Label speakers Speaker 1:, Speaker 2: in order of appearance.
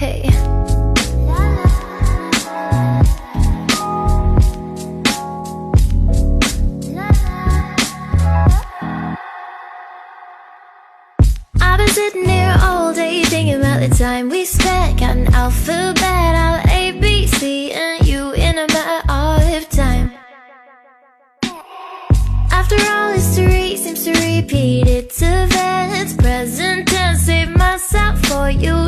Speaker 1: Hey. I've been sitting here all day thinking about the time we spent. Got an alphabet, I'll A, B, C, and U in a matter of time. After all, history seems to repeat its events. Present tense, save myself for you.